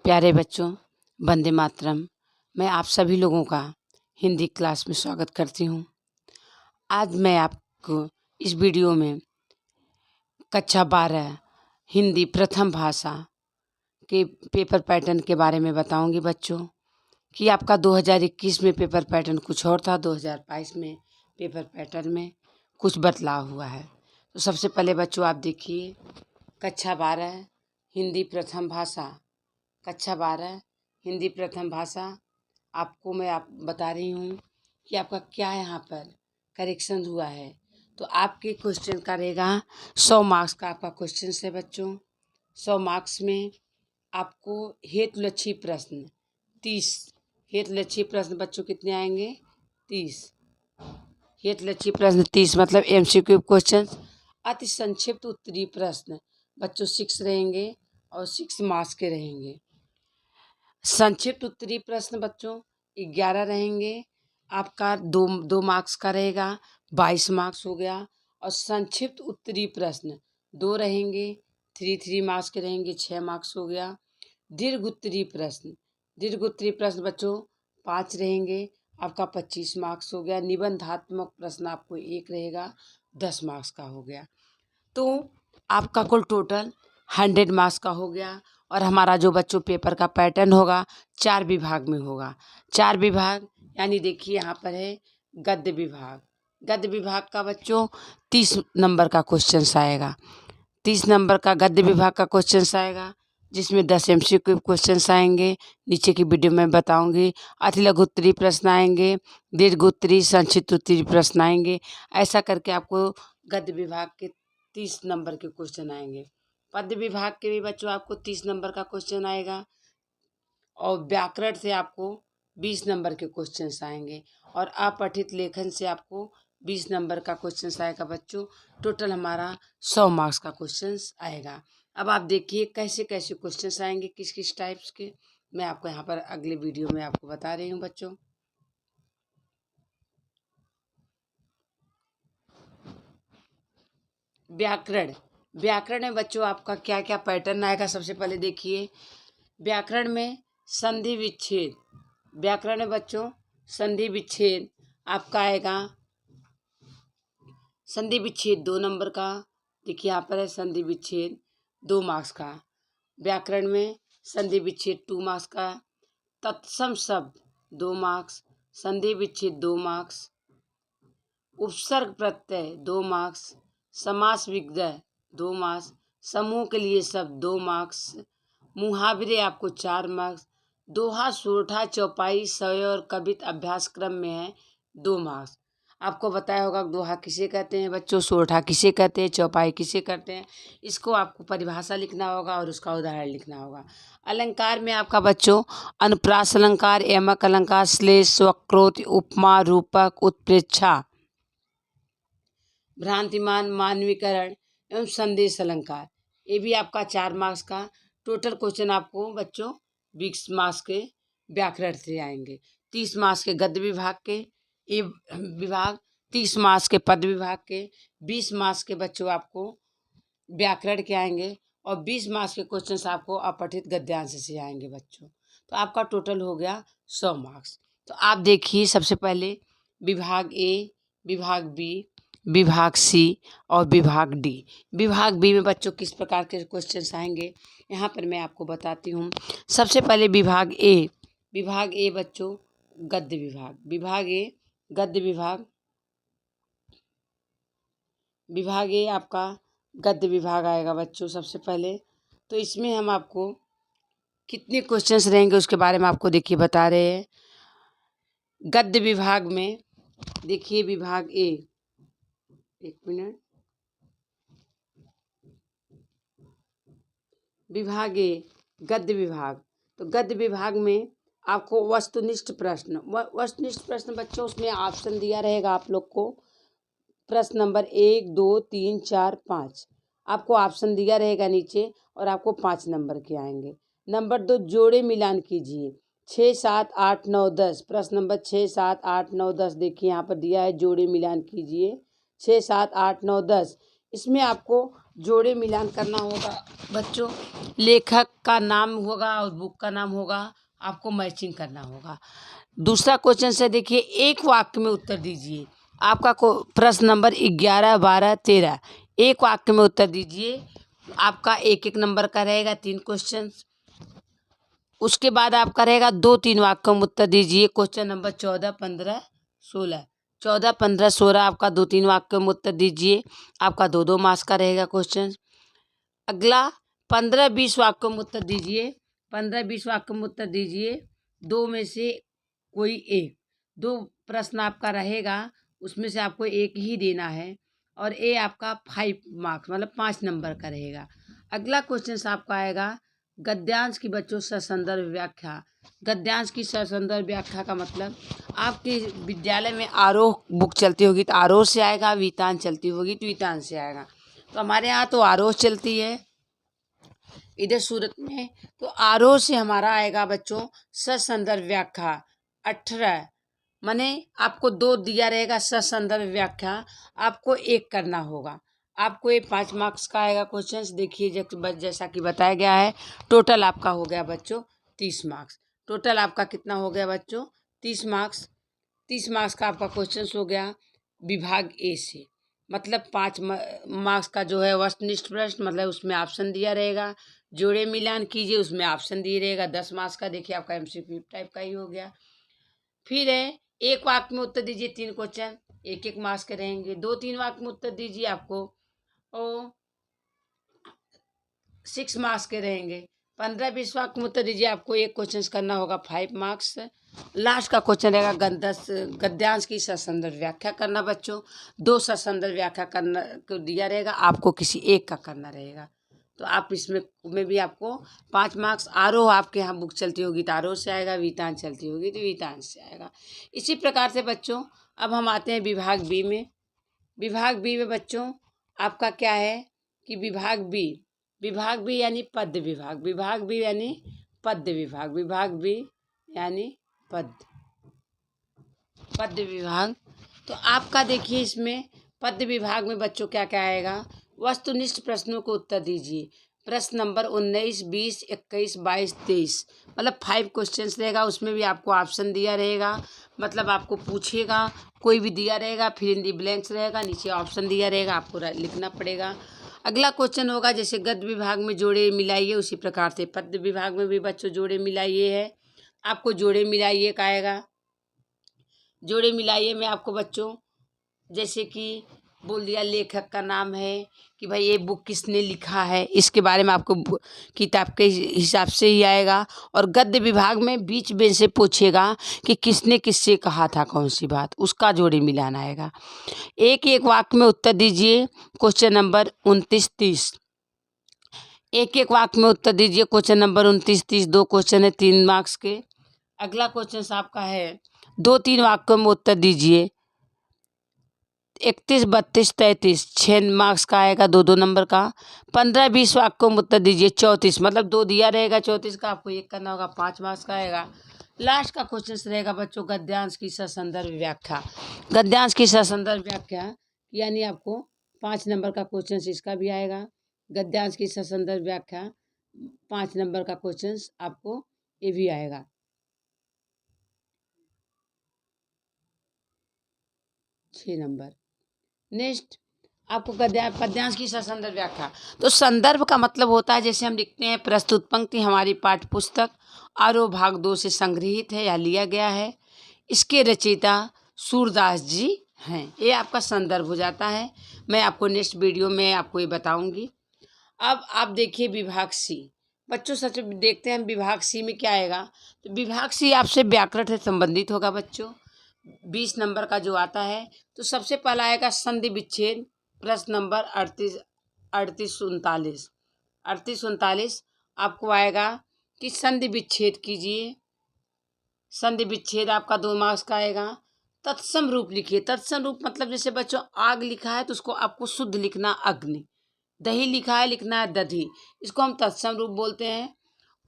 प्यारे बच्चों, वंदे मातरम। मैं आप सभी लोगों का हिंदी क्लास में स्वागत करती हूँ। आज मैं आपको इस वीडियो में कक्षा 12 हिंदी प्रथम भाषा के पेपर पैटर्न के बारे में बताऊंगी बच्चों कि आपका 2021 में पेपर पैटर्न कुछ और था, 2022 में पेपर पैटर्न में कुछ बदलाव हुआ है। तो सबसे पहले बच्चों आप देखिए कक्षा 12 हिंदी प्रथम भाषा, कक्षा 12 हिंदी प्रथम भाषा आपको मैं बता रही हूँ कि आपका क्या यहाँ पर करेक्शन हुआ है। तो आपके क्वेश्चन का रहेगा 100 मार्क्स का आपका क्वेश्चन है बच्चों। 100 मार्क्स में आपको हेतुलक्षी प्रश्न 30, हेतुलक्षी प्रश्न बच्चों कितने आएंगे? 30 हेतुलक्षी प्रश्न 30 मतलब MCQ क्वेश्चन। अति संक्षिप्त उत्तरीय प्रश्न बच्चों 6 रहेंगे और 6 मार्क्स के रहेंगे। संक्षिप्त उत्तरीय प्रश्न बच्चों 11 रहेंगे, आपका दो मार्क्स का रहेगा, 22 मार्क्स हो गया। और संक्षिप्त उत्तरीय प्रश्न 2 रहेंगे, 3 मार्क्स के रहेंगे, 6 मार्क्स हो गया। दीर्घ उत्तरीय प्रश्न बच्चों 5 रहेंगे, आपका 25 मार्क्स हो गया। निबंधात्मक प्रश्न आपको 1 रहेगा, 10 मार्क्स का हो गया। तो आपका कुल टोटल 100 मार्क्स का हो गया। और हमारा जो बच्चों पेपर का पैटर्न होगा 4 विभाग में होगा। 4 विभाग यानी देखिए यहाँ पर है गद्य विभाग। गद्य विभाग का बच्चों 30 नंबर का क्वेश्चन आएगा। 30 नंबर का गद्य विभाग का क्वेश्चन आएगा, जिसमें 10 MCQ क्वेश्चन आएंगे। नीचे की वीडियो में बताऊंगी। अति लघु उत्तरीय प्रश्न आएंगे, दीर्घ उत्तरीय, संक्षिप्त उत्तरीय प्रश्न आएंगे। ऐसा करके आपको गद्य विभाग के 30 नंबर के क्वेश्चन आएंगे। पद्य विभाग के भी बच्चों आपको 30 नंबर का क्वेश्चन आएगा और व्याकरण से आपको 20 नंबर के क्वेश्चन आएंगे और अपठित लेखन से आपको 20 नंबर का क्वेश्चन आएगा बच्चों। टोटल हमारा 100 मार्क्स का क्वेश्चन आएगा। अब आप देखिए कैसे कैसे क्वेश्चन आएंगे, किस किस टाइप्स के, मैं आपको यहाँ पर अगले वीडियो में आपको बता रही हूँ बच्चों। व्याकरण में बच्चों आपका क्या क्या पैटर्न आएगा। सबसे पहले देखिए व्याकरण में संधि विच्छेद। व्याकरण में बच्चों संधि विच्छेद आपका आएगा। संधि विच्छेद 2 नंबर का, देखिए यहाँ पर है संधि विच्छेद 2 मार्क्स का। व्याकरण में संधि विच्छेद 2 मार्क्स का। तत्सम शब्द 2 मार्क्स, संधि विच्छेद 2 मार्क्स, उपसर्ग प्रत्यय 2 मार्क्स, समास विग्रह 2 मार्क्स, समूह के लिए शब्द 2 मार्क्स, मुहावरे आपको 4 मार्क्स, दोहा, सोरठा, चौपाई, सवय और कवित अभ्यास क्रम में है 2 मार्क्स। आपको बताया होगा दोहा किसे कहते हैं बच्चों, सोरठा किसे कहते हैं, चौपाई किसे कहते हैं। इसको आपको परिभाषा लिखना होगा और उसका उदाहरण लिखना होगा। अलंकार में आपका बच्चों अनुप्रास अलंकार, यमक अलंकार, श्लेष, वक्रोक्त, उपमा, रूपक, उत्प्रेक्षा, भ्रांतिमान, मानवीकरण एवं संदेश अलंकार, ये भी आपका 4 मार्क्स का। टोटल क्वेश्चन आपको बच्चों 20 मार्क्स के व्याकरण से आएंगे, 30 मार्क्स के गद्य विभाग के ये विभाग, 30 मार्क्स के पद विभाग के, 20 मार्क्स के बच्चों आपको व्याकरण के आएंगे और 20 मार्क्स के क्वेश्चन आपको अपठित गद्यांश से आएंगे बच्चों। तो आपका टोटल हो गया 100 मार्क्स। तो आप देखिए सबसे पहले विभाग ए, विभाग बी, विभाग सी और विभाग डी। विभाग बी में बच्चों किस प्रकार के क्वेश्चन आएंगे यहाँ पर मैं आपको बताती हूँ। सबसे पहले विभाग ए बच्चों गद्य विभाग। विभाग ए गद्य विभाग, विभाग ए आपका गद्य विभाग आएगा बच्चों सबसे पहले। तो इसमें हम आपको कितने क्वेश्चंस रहेंगे उसके बारे में आपको देखिए बता रहे हैं। गद्य विभाग में देखिए विभाग ए, एक मिनट, विभाग ए गद्य विभाग। तो गद्य विभाग में आपको वस्तुनिष्ठ प्रश्न बच्चों उसमें ऑप्शन दिया रहेगा आप लोग को। प्रश्न नंबर 1, 2, 3, 4, 5 आपको ऑप्शन दिया रहेगा नीचे और आपको 5 नंबर के आएंगे। नंबर 2 जोड़े मिलान कीजिए 6, 7, 8, 9, 10। प्रश्न नंबर 6, 7, 8, 9, 10 देखिए यहाँ पर दिया है जोड़े मिलान कीजिए 6, 7, 8, 9, 10। इसमें आपको जोड़े मिलान करना होगा बच्चों। लेखक का नाम होगा और बुक का नाम होगा, आपको मैचिंग करना होगा। दूसरा क्वेश्चन से देखिए, एक वाक्य में उत्तर दीजिए। आपका प्रश्न नंबर 11, 12, 13, एक वाक्य में उत्तर दीजिए। आपका एक एक नंबर का रहेगा, 3 क्वेश्चन। उसके बाद आपका रहेगा 2-3 वाक्यों में उत्तर दीजिए। क्वेश्चन नंबर 14, 15, 16, 14, 15, 16 आपका 2-3 वाक्यों में उत्तर दीजिए। आपका 2-2 मार्क्स का रहेगा क्वेश्चन। अगला 15-20 वाक्यों में उत्तर दीजिए। 15-20 वाक्यों में उत्तर दीजिए। 2 में से कोई एक, 2 प्रश्न आपका रहेगा, उसमें से आपको एक ही देना है और ये आपका 5 मार्क्स मतलब 5 नंबर का रहेगा। अगला क्वेश्चन आपका आएगा गद्यांश की बच्चों ससंदर्भ व्याख्या। गद्यांश की ससंदर्भ व्याख्या का मतलब, आपके विद्यालय में आरोह बुक चलती होगी तो आरोह से आएगा, वीतान चलती होगी तो वीतान से आएगा। तो हमारे यहाँ तो आरोह चलती है इधर सूरत में, तो आरोह से हमारा आएगा बच्चों ससंदर्भ व्याख्या 18। माने आपको 2 दिया रहेगा ससंदर्भ व्याख्या, आपको 1 करना होगा। आपको ये 5 मार्क्स का आएगा क्वेश्चन। देखिए जैसा कि बताया गया है, टोटल आपका हो गया बच्चों 30 मार्क्स। टोटल आपका कितना हो गया बच्चों? 30 मार्क्स। 30 मार्क्स का आपका क्वेश्चन हो गया विभाग ए से। मतलब 5 मार्क्स का जो है वस्तुनिष्ठ प्रश्न, मतलब उसमें ऑप्शन दिया रहेगा। जोड़े मिलान कीजिए, उसमें ऑप्शन दिए रहेगा। 10 मार्क्स का देखिए आपका एमसीक्यू टाइप का ही हो गया। फिर है एक वाक्य में उत्तर दीजिए, 3 क्वेश्चन, 1-1 मार्क्स के रहेंगे। 2-3 वाक्य में उत्तर दीजिए, आपको और 6 मार्क्स के रहेंगे। 15-20 वाक्य में उत्तर दीजिए, आपको 1 क्वेश्चन करना होगा, 5 मार्क्स। लास्ट का क्वेश्चन रहेगा गद्यांश की ससंदर्भ व्याख्या करना बच्चों। 2 ससंदर्भ व्याख्या करना को दिया रहेगा, आपको किसी एक का करना रहेगा। तो आप इसमें भी आपको 5 मार्क्स। आरोह आपके यहाँ बुक चलती होगी तो आरोह से आएगा, वीतान चलती होगी तो वीतान से आएगा। इसी प्रकार से बच्चों अब हम आते हैं विभाग बी में। विभाग बी में बच्चों आपका क्या है कि विभाग बी यानी पद्य विभाग। विभाग बी यानी पद्य विभाग। विभाग बी यानी पद्य विभाग। तो आपका देखिए इसमें पद्य विभाग में बच्चों क्या क्या आएगा? वस्तुनिष्ठ प्रश्नों को उत्तर दीजिए। प्रश्न नंबर 19, 20, 21, 22, 23 मतलब 5 क्वेश्चंस रहेगा। उसमें भी आपको ऑप्शन दिया रहेगा, मतलब आपको पूछेगा, कोई भी दिया रहेगा, फिर इन दी ब्लैंक्स रहेगा, नीचे ऑप्शन दिया रहेगा, आपको लिखना पड़ेगा। अगला क्वेश्चन होगा जैसे गद्य विभाग में जोड़े मिलाइए, उसी प्रकार से पद्य विभाग में भी बच्चों जोड़े मिलाइए है। आपको जोड़े मिलाइए का आएगा। जोड़े मिलाइए में आपको बच्चों जैसे कि बोल दिया लेखक का नाम है कि भाई ये बुक किसने लिखा है, इसके बारे में आपको किताब के हिसाब से ही आएगा। और गद्य विभाग में बीच में से पूछेगा कि किसने किससे कहा था कौन सी बात, उसका जोड़े मिलाना आएगा। एक एक वाक्य में उत्तर दीजिए। क्वेश्चन नंबर 29, 30 एक एक वाक्य में उत्तर दीजिए। क्वेश्चन नंबर 29, 30 2 क्वेश्चन है 3 मार्क्स के। अगला क्वेश्चन आपका है 2-3 वाक्यों में उत्तर दीजिए। 31, 32, 33 6 मार्क्स का आएगा, 2-2 नंबर का। 15-20 वाक्यों में उत्तर दीजिए। 34 मतलब 2 दिया रहेगा, 34 का आपको 1 करना होगा, 5 मार्क्स का आएगा। लास्ट का क्वेश्चन रहेगा बच्चों गद्यांश की ससंदर्भ व्याख्या। गद्यांश की ससंदर्भ व्याख्या यानी आपको 5 नंबर का क्वेश्चन इसका भी आएगा। गद्यांश की ससंदर्भ व्याख्या 5 नंबर का क्वेश्चन आपको ये भी आएगा। 6 नंबर। नेक्स्ट आपको पद्यांश की ससंदर्भ व्याख्या। तो संदर्भ का मतलब होता है, जैसे हम लिखते हैं प्रस्तुत पंक्ति हमारी पाठ्य पुस्तक आरोह भाग 2 से संग्रहित है या लिया गया है, इसके रचयिता सूरदास जी हैं, ये आपका संदर्भ हो जाता है। मैं आपको नेक्स्ट वीडियो में आपको ये बताऊंगी। अब आप देखिए विभाग सी। बच्चों सच देखते हैं विभाग सी में क्या आएगा। तो विभाग सी आपसे व्याकरण से संबंधित होगा बच्चों। 20 नंबर का जो आता है, तो सबसे पहला आएगा संधि विच्छेद। प्रश्न नंबर 38-39 आपको आएगा कि संधि विच्छेद कीजिए। संधि विच्छेद आपका 2 मार्क्स का आएगा। तत्सम रूप लिखिए। तत्सम रूप मतलब जैसे बच्चों आग लिखा है तो उसको आपको शुद्ध लिखना अग्नि, दही लिखा है लिखना है दधी, इसको हम तत्सम रूप बोलते हैं।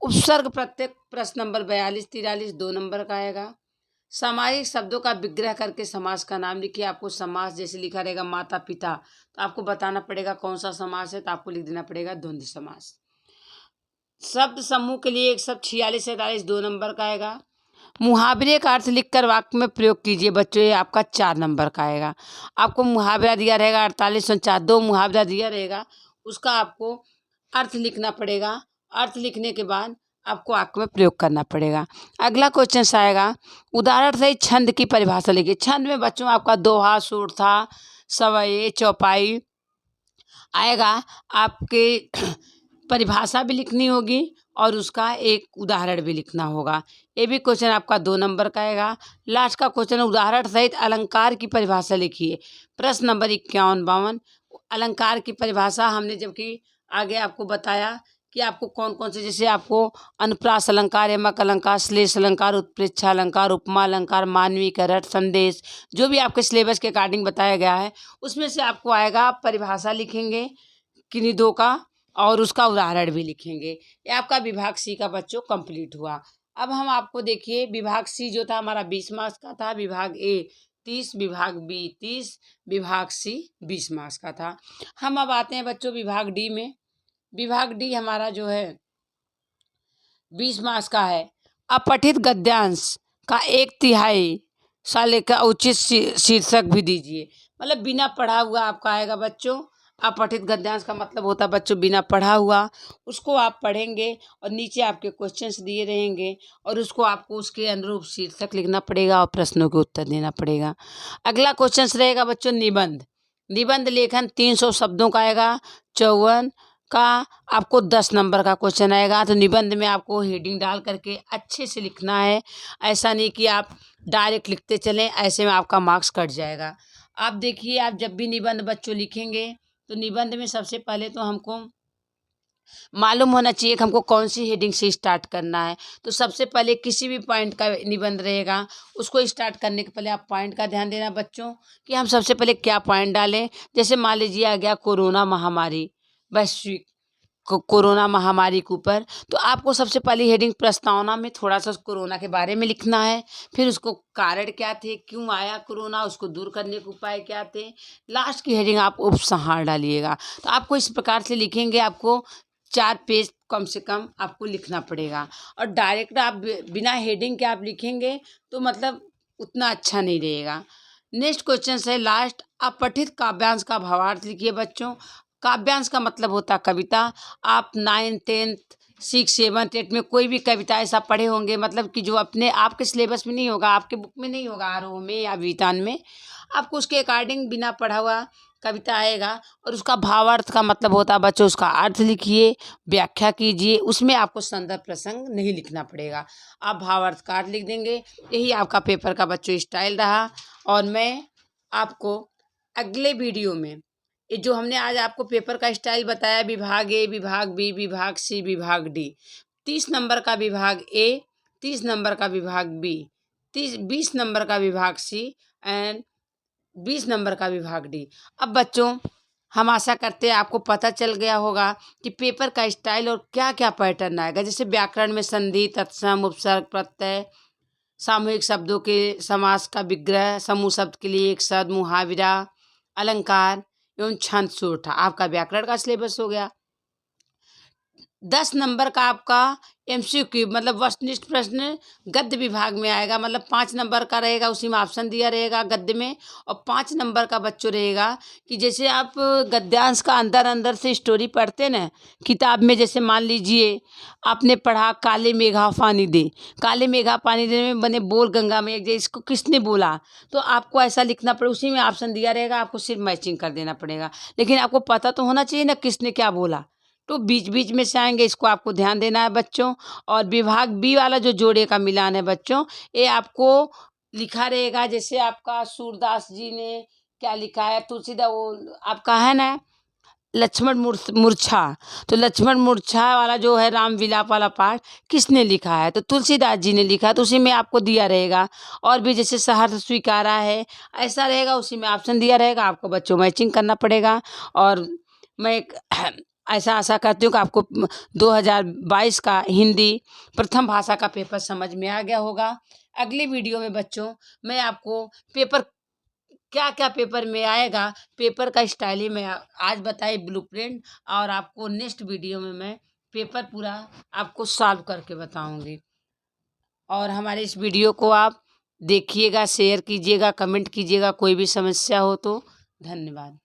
उपसर्ग प्रत्यय प्रश्न नंबर 42-43 2 नंबर का आएगा। सामायिक शब्दों का विग्रह करके समास का नाम लिखिए। आपको समास जैसे लिखा रहेगा माता पिता, तो आपको बताना पड़ेगा कौन सा समास है, तो आपको लिख देना पड़ेगा द्वंद्व समास। शब्द समूह के लिए 146 47 2 नंबर का आएगा। मुहावरे का अर्थ लिखकर वाक्य में प्रयोग कीजिए बच्चों, ये आपका 4 नंबर का आएगा। आपको मुहावरा दिया रहेगा 48 दो मुहावरा दिया रहेगा, उसका आपको अर्थ लिखना पड़ेगा। अर्थ लिखने के बाद आपको वाक्य में प्रयोग करना पड़ेगा। अगला क्वेश्चन आएगा, उदाहरण सहित छंद की परिभाषा लिखिए। छंद में बच्चों आपका दोहा, सूरथा, सवये, चौपाई आएगा। आपके परिभाषा भी लिखनी होगी और उसका एक उदाहरण भी लिखना होगा। ये भी क्वेश्चन आपका 2 नंबर का आएगा। लास्ट का क्वेश्चन, उदाहरण सहित अलंकार की परिभाषा लिखिए। प्रश्न नंबर 51-52। अलंकार की परिभाषा हमने जबकि आगे आपको बताया कि आपको कौन कौन से, जैसे आपको अनुप्रास अलंकार, यमक अलंकार, श्लेष अलंकार, उत्प्रेक्षा अलंकार, उपमा अलंकार, मानवीकरण, संदेश, जो भी आपके सिलेबस के अकॉर्डिंग बताया गया है उसमें से आपको आएगा। आप परिभाषा लिखेंगे किन्हीं दो का और उसका उदाहरण भी लिखेंगे। ये आपका विभाग सी का बच्चों कंप्लीट हुआ। अब हम आपको देखिए, विभाग सी जो था हमारा 20 मार्क्स का था, विभाग ए 30, विभाग बी 30, विभाग सी 20 मार्क्स का था। हम अब आते हैं बच्चों विभाग डी में। विभाग डी हमारा जो है 20 मार्क्स का है। अपठित गद्यांश का 1/3 साल का उचित शीर्षक भी दीजिए। मतलब बिना पढ़ा हुआ आपका आएगा बच्चों। अपठित गद्यांश का मतलब होता है बच्चों बिना पढ़ा हुआ, उसको आप पढ़ेंगे और नीचे आपके क्वेश्चंस दिए रहेंगे और उसको आपको उसके अनुरूप शीर्षक लिखना पड़ेगा और प्रश्नों के उत्तर देना पड़ेगा। अगला क्वेश्चन रहेगा बच्चों निबंध। निबंध लेखन 300 शब्दों का आएगा। 54 का आपको 10 नंबर का क्वेश्चन आएगा। तो निबंध में आपको हेडिंग डाल करके अच्छे से लिखना है। ऐसा नहीं कि आप डायरेक्ट लिखते चलें, ऐसे में आपका मार्क्स कट जाएगा। आप देखिए, आप जब भी निबंध बच्चों लिखेंगे तो निबंध में सबसे पहले तो हमको मालूम होना चाहिए कि हमको कौन सी हेडिंग से स्टार्ट करना है। तो सबसे पहले किसी भी पॉइंट का निबंध रहेगा, उसको स्टार्ट करने के पहले आप पॉइंट का ध्यान देना बच्चों कि हम सबसे पहले क्या पॉइंट डालें। जैसे मान लीजिए आ गया कोरोना महामारी, वैश्विक कोरोना महामारी के ऊपर, तो आपको सबसे पहली हेडिंग प्रस्तावना में थोड़ा सा कोरोना के बारे में लिखना है। फिर उसको कारण क्या थे, क्यों आया कोरोना, उसको दूर करने के उपाय क्या थे। लास्ट की हेडिंग आप उपसंहार डालिएगा। तो आपको इस प्रकार से लिखेंगे, आपको 4 पेज कम से कम आपको लिखना पड़ेगा। और डायरेक्ट आप बिना हेडिंग के आप लिखेंगे तो मतलब उतना अच्छा नहीं रहेगा। नेक्स्ट क्वेश्चन है लास्ट, अपठित काव्यांश का भावार्थ लिखिए बच्चों। काव्यांश का मतलब होता कविता। आप 9, 10, 6, 7, 8 में कोई भी कविता ऐसा पढ़े होंगे, मतलब कि जो अपने आपके सिलेबस में नहीं होगा, आपके बुक में नहीं होगा, आरोह में या वितान में, आपको उसके अकॉर्डिंग बिना पढ़ा हुआ कविता आएगा। और उसका भावार्थ का मतलब होता है बच्चों, उसका अर्थ लिखिए, व्याख्या कीजिए। उसमें आपको संदर्भ प्रसंग नहीं लिखना पड़ेगा, आप भावार्थ का अर्थ लिख देंगे। यही आपका पेपर का बच्चों स्टाइल रहा। और मैं आपको अगले वीडियो में ये जो हमने आज आपको पेपर का स्टाइल बताया, विभाग ए, विभाग बी, विभाग सी, विभाग डी, 30 नंबर का विभाग ए, 30 नंबर का विभाग बी, 20 नंबर का विभाग सी एंड 20 नंबर का विभाग डी। अब बच्चों हम आशा करते हैं आपको पता चल गया होगा कि पेपर का स्टाइल और क्या क्या पैटर्न आएगा। जैसे व्याकरण में संधि, तत्सम, उपसर्ग, प्रत्यय, सामूहिक शब्दों के समास का विग्रह, समूह शब्द के लिए एक शब्द, मुहावरा, अलंकार एवं छंद सूरठा, आपका व्याकरण का सिलेबस हो गया। 10 नंबर का आपका MCQ मतलब वस्तुनिष्ठ प्रश्न गद्य विभाग में आएगा। मतलब 5 नंबर का रहेगा, उसी में ऑप्शन दिया रहेगा गद्य में। और 5 नंबर का बच्चों रहेगा कि जैसे आप गद्यांश का अंदर अंदर से स्टोरी पढ़ते ना किताब में, जैसे मान लीजिए आपने पढ़ा काले मेघा पानी दे, काले मेघा पानी दे में बने बोल गंगा में, इसको किसने बोला, तो आपको ऐसा लिखना पड़ेगा। उसी में ऑप्शन दिया रहेगा, आपको सिर्फ मैचिंग कर देना पड़ेगा। लेकिन आपको पता तो होना चाहिए ना किसने क्या बोला, तो बीच बीच में से आएंगे, इसको आपको ध्यान देना है बच्चों। और विभाग बी वाला जो जोड़े का मिलान है बच्चों, ये आपको लिखा रहेगा। जैसे आपका सूरदास जी ने क्या लिखा है, तुलसीदास वो आपका है ना लक्ष्मण मूर्छा, तो लक्ष्मण मूर्छा वाला जो है राम विलाप वाला पाठ किसने लिखा है, तो तुलसीदास जी ने लिखा है, तो उसी में आपको दिया रहेगा। और भी जैसे सहर्ष स्वीकारा है, ऐसा रहेगा, उसी में ऑप्शन दिया रहेगा, आपको बच्चों मैचिंग करना पड़ेगा। और मैं ऐसा आशा करती हूँ कि आपको 2022 का हिंदी प्रथम भाषा का पेपर समझ में आ गया होगा। अगली वीडियो में बच्चों मैं आपको पेपर क्या क्या पेपर में आएगा, पेपर का स्टाइल ही मैं आज बताई ब्लूप्रिंट, और आपको नेक्स्ट वीडियो में मैं पेपर पूरा आपको सॉल्व करके बताऊंगी। और हमारे इस वीडियो को आप देखिएगा, शेयर कीजिएगा, कमेंट कीजिएगा, कोई भी समस्या हो तो। धन्यवाद।